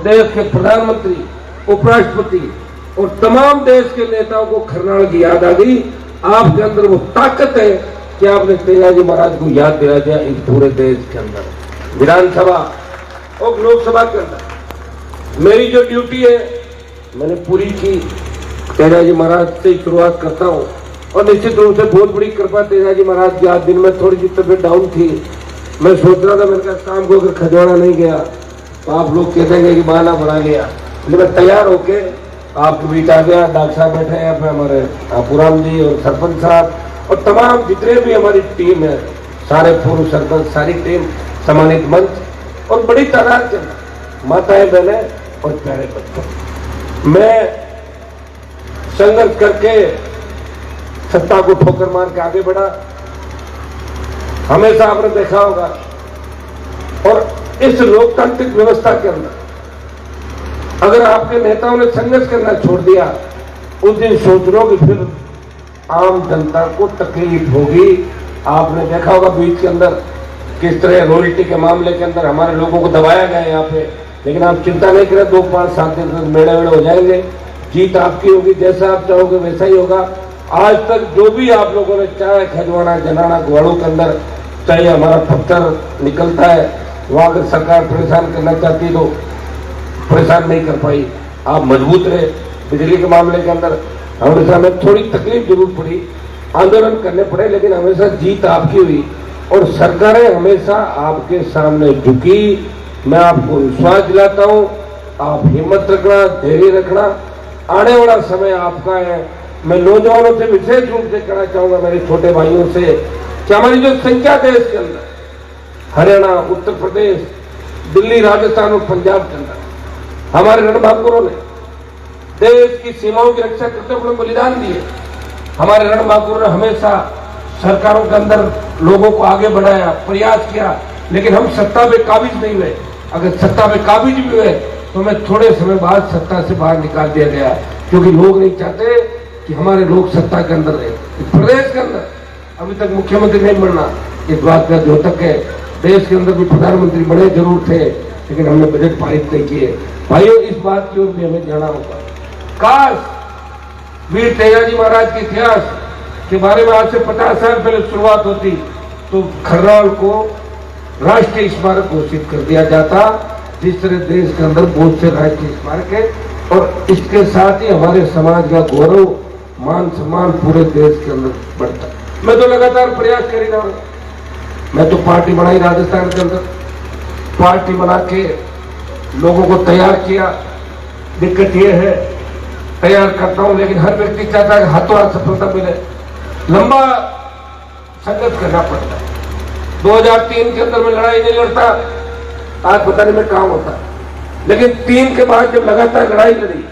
देश के प्रधानमंत्री, उपराष्ट्रपति और तमाम देश के नेताओं को खरनाल की याद आ गई। आपके अंदर वो ताकत है कि आपने तेजाजी महाराज को याद दिला दिया इस पूरे देश के अंदर, विधानसभा और लोकसभा के अंदर। मेरी जो ड्यूटी है मैंने पूरी की। तेजाजी महाराज से शुरुआत करता हूँ और निश्चित रूप से बहुत बड़ी कृपा तेजाजी महाराज की। आज दिन में थोड़ी सी तबीयत डाउन थी, मैं सोच रहा था मैंने कहा शाम को अगर खजवाड़ा नहीं गया तो आप लोग कह देंगे कि बहाना बना लिया। मैं तैयार होके आपके बीच आ गया। डॉक्टर साहब बैठे हैं यहाँ पे, हमारे पुराम जी और सरपंच साहब और तमाम जितने भी हमारी टीम है, सारे पूर्व सरपंच, सारी टीम, सम्मानित मंच और बड़ी तादाद के माताएं, बहने और प्यारे बच्चों। मैं संघर्ष करके सत्ता को ठोकर मार के आगे बढ़ा, हमेशा आपने देखा होगा। और इस लोकतांत्रिक व्यवस्था के अंदर अगर आपके नेताओं ने संघर्ष करना छोड़ दिया, उस दिन सोच लो कि फिर आम जनता को तकलीफ होगी। आपने देखा होगा बीच के अंदर किस तरह रॉयल्टी के मामले के अंदर हमारे लोगों को दबाया गया यहाँ पे, लेकिन आप चिंता नहीं करें, 2, 5, 7 दिन तक मेड़े हो जाएंगे। जीत आपकी होगी, जैसा आप चाहोगे वैसा ही होगा। आज तक जो भी आप लोगों ने, चाहे खजवाड़ा, जनाना, ग्वाड़ों के अंदर चाहे हमारा पत्थर निकलता है, वहां अगर सरकार परेशान करना चाहती तो परेशान नहीं कर पाई। आप मजबूत रहे। बिजली के मामले के अंदर हमेशा में थोड़ी तकलीफ जरूर पड़ी, आंदोलन करने पड़े, लेकिन हमेशा जीत आपकी हुई और सरकारें हमेशा आपके सामने झुकी। मैं आपको विश्वास दिलाता हूं, आप हिम्मत रखना, धैर्य रखना, आने वाला समय आपका है। मैं नौजवानों से विशेष रूप से कहना चाहूंगा, मेरे छोटे भाइयों से, कि हमारी जो संख्या देश के अंदर, हरियाणा, उत्तर प्रदेश, दिल्ली, राजस्थान और पंजाब के अंदर हमारे रणबांकुरों ने देश की सीमाओं की रक्षा करते हुए बलिदान दिए। हमारे रणबांकुरों ने हमेशा सरकारों के अंदर लोगों को आगे बढ़ाया, प्रयास किया, लेकिन हम सत्ता पे काबिज नहीं हुए। अगर सत्ता पे काबिज भी हुए तो हमें थोड़े समय बाद सत्ता से बाहर निकाल दिया गया, क्योंकि लोग नहीं चाहते कि हमारे लोग सत्ता के अंदर रहे। प्रदेश के अंदर अभी तक मुख्यमंत्री नहीं बनना, इस बात का द्योतक है। देश के अंदर भी प्रधानमंत्री बने जरूर थे, लेकिन हमने बजट पारित नहीं किए। भाइयों, इस बात की ओर भी हमें जाना होगा। काश वीर तेजाजी महाराज के इतिहास के बारे में आज से 50 साल पहले शुरुआत होती तो खरनाल को राष्ट्रीय स्मारक घोषित कर दिया जाता। जिस तरह देश के अंदर बहुत से राष्ट्रीय स्मारक है और इसके साथ ही हमारे समाज का गौरव, मान सम्मान पूरे देश के अंदर बढ़ता। मैं तो लगातार प्रयास कर रहा हूं। मैं तो पार्टी बनाई राजस्थान के अंदर, पार्टी बना के लोगों को तैयार किया। दिक्कत यह है, तैयार करता हूं लेकिन हर व्यक्ति चाहता है हाथों हाथ सफलता मिले, लंबा संघर्ष करना पड़ता है। 2003 के अंदर मैं लड़ाई नहीं लड़ता, आज पता नहीं मैं कहां होता, लेकिन 3 के बाद जब लगातार लड़ाई लड़ी,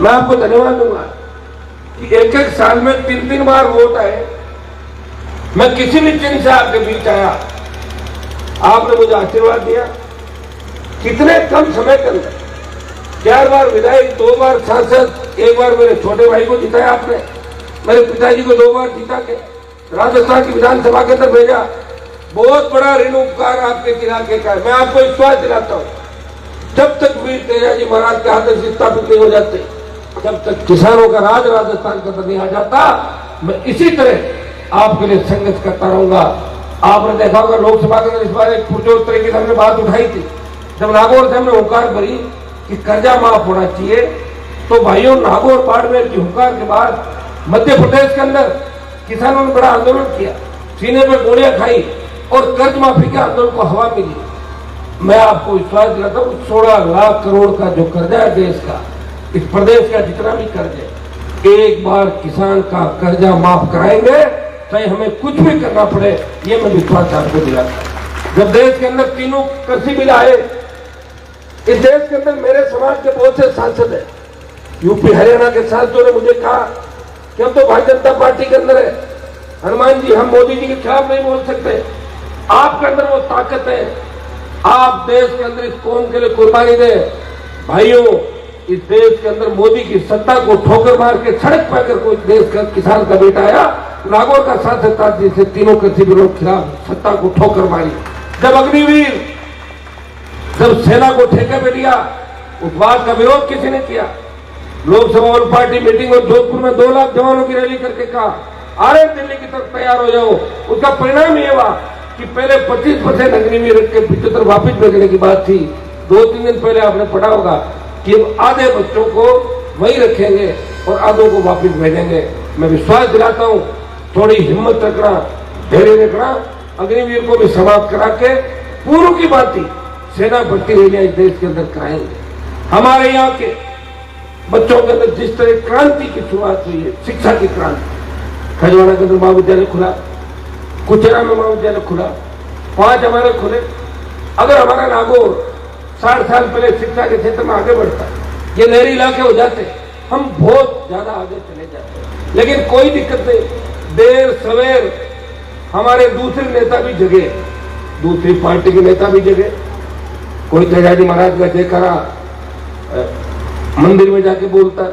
मैं आपको धन्यवाद दूंगा कि एक एक साल में 3-3 बार वोट आए। मैं किसी भी चिन्ह से आपके बीच आया, आपने मुझे आशीर्वाद दिया। कितने कम समय के अंदर 4 बार विधायक, 2 बार सांसद, 1 बार मेरे छोटे भाई को जिताया आपने, मेरे पिताजी को 2 बार जिता के राजस्थान की विधानसभा के अंदर भेजा। बहुत बड़ा ऋण उपकार आपके इलाके का है। मैं आपको विश्वास दिलाता हूं, जब तक वीर तेजाजी महाराज के आदर्श स्थापित नहीं हो जाते, जब तक किसानों का राज राजस्थान के अंदर नहीं आ जाता, मैं इसी तरह आपके लिए संघर्ष करता रहूंगा। आपने देखा होगा लोकसभा के अंदर इस बार एक पुरजोर तरीके से हमने बात उठाई थी, जब नागौर से हमने हुंकार भरी कि कर्जा माफ होना चाहिए, तो भाइयों नागौर बाड़मेर की हुंकार के बाद मध्य प्रदेश के अंदर किसानों ने बड़ा आंदोलन किया, सीने पर गोलियां खाई और कर्ज माफी के आंदोलन को हवा मिली। मैं आपको विश्वास दिलाता हूं, 16 लाख करोड़ का जो कर्जा है देश का, इस प्रदेश का जितना भी कर्ज है, एक बार किसान का कर्जा माफ कराएंगे, चाहे हमें कुछ भी करना पड़े, ये मैं विश्वास आपको दिलाता हूं। जब देश के अंदर तीनों कृषि बिल आए, इस देश के अंदर मेरे समाज के बहुत से सांसद हैं, यूपी हरियाणा के सांसदों ने मुझे कहा कि हम तो भारतीय जनता पार्टी के अंदर है, हनुमान जी हम मोदी जी के खिलाफ नहीं बोल सकते। आपके अंदर वो ताकत है, आप देश के अंदर इस कौम के लिए कुर्बानी दें। भाइयों, इस देश के अंदर मोदी की सत्ता को ठोकर मार के सड़क पर अगर कोई देश का किसान का बेटा आया, नागौर का सांसद था जिसे तीनों कृषि बिलों के खिलाफ सत्ता को ठोकर मारी। जब अग्निवीर सब सेना को ठेके पे लिया, उस बात का विरोध किसी ने किया। लोकसभा ऑल पार्टी मीटिंग और जोधपुर में 2 लाख जवानों की रैली करके कहा आ रहे दिल्ली की तरफ तैयार हो जाओ। उसका परिणाम ये हुआ कि पहले 25% अग्निवीर रख के 75 वापिस भेजने की बात थी। 2-3 दिन पहले आपने पढ़ा होगा कि अब आधे बच्चों को वहीं रखेंगे और आधों को वापिस भेजेंगे। मैं विश्वास दिलाता हूं, थोड़ी हिम्मत रखना, धैर्य रखना, अग्निवीर को भी समाप्त करा के पूर्व की बात सेना भर्ती रैलियां इस देश के अंदर कराएंगे। हमारे यहाँ के बच्चों के अंदर जिस तरह क्रांति की शुरुआत हुई है, शिक्षा की क्रांति, खजवाड़ा के अंदर महाविद्यालय खुला, कुचरा में महाविद्यालय खुला, 5 हमारे खुले। अगर हमारा नागौर 60 साल पहले शिक्षा के क्षेत्र में आगे बढ़ता, ये नहरी इलाके हो जाते, हम बहुत ज्यादा आगे चले जाते। लेकिन कोई दिक्कत नहीं, देर सवेर हमारे दूसरे नेता भी जगे, दूसरी पार्टी के नेता भी जगे। कोई तेजाजी महाराज का जयकारा मंदिर में जाके बोलता है,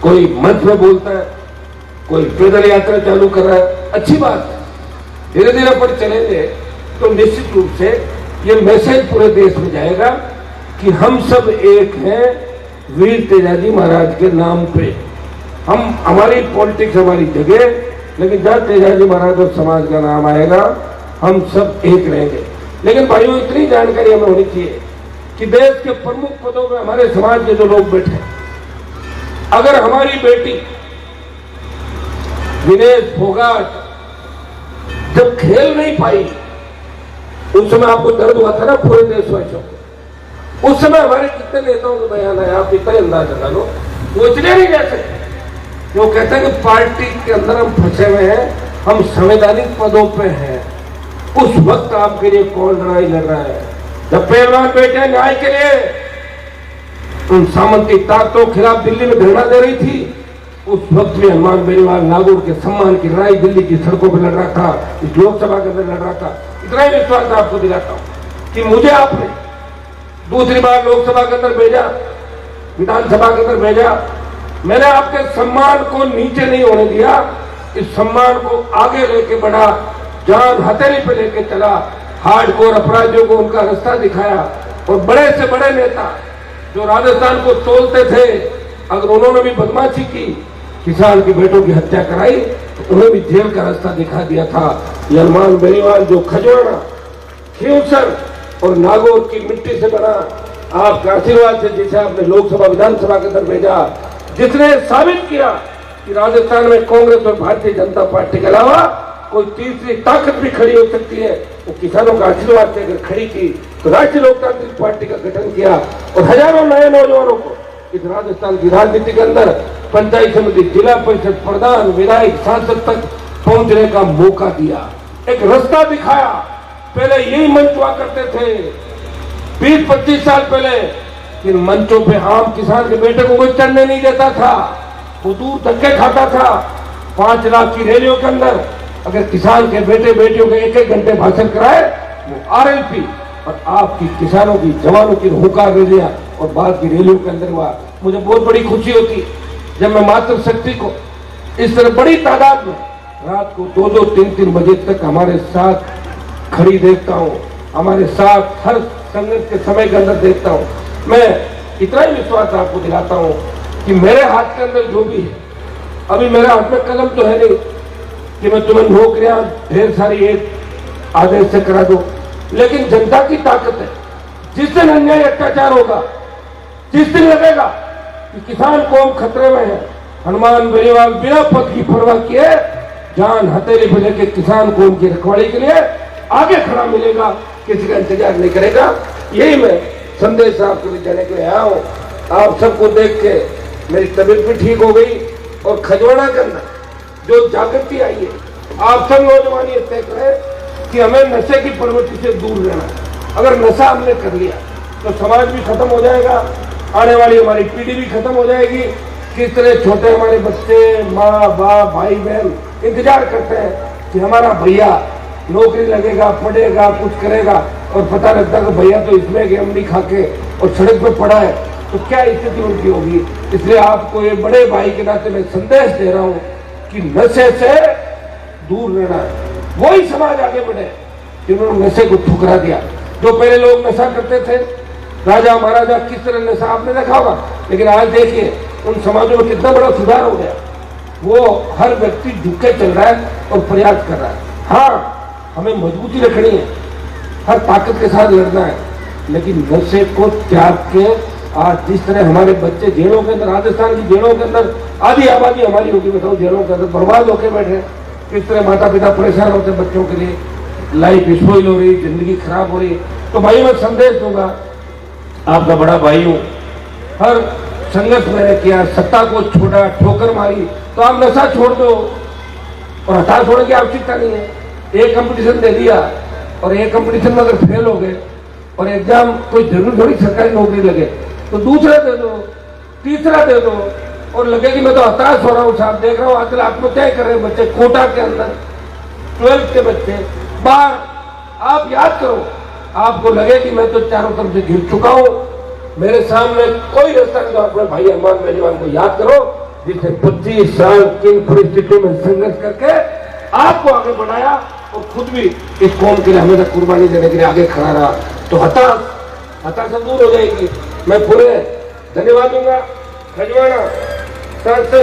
कोई मंच में बोलता है, कोई पैदल यात्रा चालू कर रहा है, अच्छी बात है। धीरे धीरे पर चलेंगे तो निश्चित रूप से ये मैसेज पूरे देश में जाएगा कि हम सब एक हैं वीर तेजाजी महाराज के नाम पे। हम हमारी पॉलिटिक्स हमारी जगह, लेकिन जब तेजाजी महाराज और समाज का नाम आएगा हम सब एक रहेंगे। लेकिन भाइयों, इतनी जानकारी हमें होनी चाहिए कि देश के प्रमुख पदों में हमारे समाज के जो लोग बैठे, अगर हमारी बेटी विनेश फोगाट जब खेल नहीं पाई, उस समय आपको दर्द हुआ था ना पूरे देशवासियों को। उस समय हमारे कितने नेताओं के बयान आए, आप इतना अंदाज लगा लो। वो इसलिए नहीं कह सकते, वो कहते हैं कि पार्टी के अंदर हम फंसे हुए हैं, हम संवैधानिक पदों पे हैं। उस वक्त आपके लिए कौन लड़ाई लड़ रहा है? जब पहलवान बैठे न्याय के लिए, उन सामंती ताकतों के खिलाफ दिल्ली में धरना दे रही थी, उस वक्त भी हनुमान बेनीवाल नागौर के सम्मान की लड़ाई दिल्ली की सड़कों पर लड़ रहा था, इस लोकसभा के अंदर लड़ रहा था। इतना ही विश्वास आपको दिलाता हूं कि मुझे आपने दूसरी बार लोकसभा के अंदर भेजा, विधानसभा के अंदर भेजा, मैंने आपके सम्मान को नीचे नहीं होने दिया, इस सम्मान को आगे लेके बढ़ा, जान हथेली पे लेके चला, हार्डकोर अपराधियों को उनका रास्ता दिखाया। और बड़े से बड़े नेता जो राजस्थान को तोलते थे, अगर उन्होंने भी बदमाशी की, किसान के बेटों की हत्या कराई, तो उन्हें भी जेल का रास्ता दिखा दिया था। हनुमान बेनीवाल जो खजवाड़ा, खींवसर और नागौर की मिट्टी से बना, आपका आशीर्वाद से जिसे आपने लोकसभा विधानसभा के अंदर भेजा, जिसने साबित किया कि राजस्थान में कांग्रेस और भारतीय जनता पार्टी के अलावा कोई तीसरी ताकत भी खड़ी हो सकती है, वो किसानों का आशीर्वाद से अगर खड़ी की तो राष्ट्रीय लोकतांत्रिक पार्टी का गठन किया और हजारों नए नौजवानों को इस राजस्थान की राजनीति के अंदर पंचायत समिति, जिला परिषद प्रधान, विधायक, सांसद तक पहुंचने का मौका दिया, एक रास्ता दिखाया। पहले यही मंच हुआ करते थे 20-25 साल पहले, इन मंचों पे आम किसान के बेटे को कोई चढ़ने नहीं देता था, वो दूर धक्के खाता था। 5 लाख की रैलियों के अंदर अगर किसान के बेटे बेटियों के 1-1 घंटे भाषण कराए, वो आरएलपी और आपकी किसानों की, जवानों की हुंकार रैलियां और बाद की रैलियों के अंदर हुआ। मुझे बहुत बड़ी खुशी होती जब मैं मातृशक्ति को इस तरह बड़ी तादाद में रात को 2-2, 3-3 बजे तक हमारे साथ खड़ी देखता हूँ, हमारे साथ हर संघर्ष के समय के अंदर देखता हूँ। मैं इतना ही विश्वास आपको दिलाता हूँ कि मेरे हाथ के अंदर जो भी है, अभी मेरे हाथ में कलम तो है नहीं कि मैं तुम्हें नौकरियां ढेर सारी एक आदेश से करा दूं, लेकिन जनता की ताकत है। जिस दिन अन्याय अत्याचार होगा, जिस दिन लगेगा कि किसान कौम खतरे में है, हनुमान बेनीवाल बिना पद की परवाह किए जान हथेली पे लेके किसान कौम की रखवाली के लिए आगे खड़ा मिलेगा, किसी का इंतजार नहीं करेगा। यही मैं संदेश आपके लिए देने के लिए आया हूँ। आप सबको देख के मेरी तबीयत भी ठीक हो गई और खजवाड़ा के अंदर जो जागृति आई है, आप सब नौजवान ये तय करें कि हमें नशे की प्रवृत्ति से दूर रहना है। अगर नशा हमने कर लिया तो समाज भी खत्म हो जाएगा, आने वाली हमारी पीढ़ी भी खत्म हो जाएगी। किस तरह छोटे हमारे बच्चे, माँ बाप, भाई बहन इंतजार करते हैं कि हमारा भैया नौकरी लगेगा, पढ़ेगा, कुछ करेगा, और पता लगता है कि भैया तो इसमें गेम नहीं खा के और सड़क पर पड़ा है, तो क्या स्थिति उनकी होगी। इसलिए आपको ये बड़े भाई के नाते मैं संदेश दे रहा हूँ कि नशे से दूर रहना है। वही समाज आगे बढ़े जिन्होंने नशे को ठुकरा दिया। जो पहले लोग नशा करते थे, राजा महाराजा किस तरह नशा आपने देखा होगा, लेकिन आज देखिए उन समाजों में कितना बड़ा सुधार हो गया। वो हर व्यक्ति झुके चल रहा है और प्रयास कर रहा है। हाँ, हमें मजबूती रखनी है, हर ताकत के साथ लड़ना है, लेकिन नशे को त्याग के आज जिस तरह हमारे बच्चे जेलों के अंदर, राजस्थान की जेलों के अंदर आधी आबादी हमारी होगी, बताओ, जेलों के अंदर बर्बाद होकर बैठे, किस तरह माता पिता परेशान होते बच्चों के लिए, लाइफ स्पॉइल हो रही, जिंदगी खराब हो रही। तो भाई मैं संदेश दूंगा, आपका बड़ा भाई हूं, हर संघर्ष मैंने किया, सत्ता को छोड़ा, ठोकर मारी, तो आप नशा छोड़ दो और हताश होने की आवश्यकता नहीं है। एक कंपटीशन दे दिया और एक कंपटीशन में अगर फेल हो गए और एग्जाम कोई जरूर थोड़ी सरकारी नौकरी लगे, तो दूसरा दे दो, तीसरा दे दो, और लगे कि मैं तो हताश हो रहा हूँ साहब, देख रहा हूँ आजकल आत्महत्या कर रहे हैं बच्चे, कोटा के अंदर 12th के बच्चे बाहर। आप याद करो, आपको लगे कि मैं तो चारों तरफ से घिर चुका हूं, मेरे सामने कोई रास्ता नहीं, तो अपने भाई हनुमान मेजबान को याद करो, जिसने 25 साल किन परिस्थितियों में संघर्ष करके आपको आगे बढ़ाया और खुद भी इस कौम के लिए हमेशा कुर्बानी देने के लिए आगे खड़ा रहा। तो हताशा दूर हो जाएगी। मैं पूरे धन्यवाद दूंगा खजवाना सांसद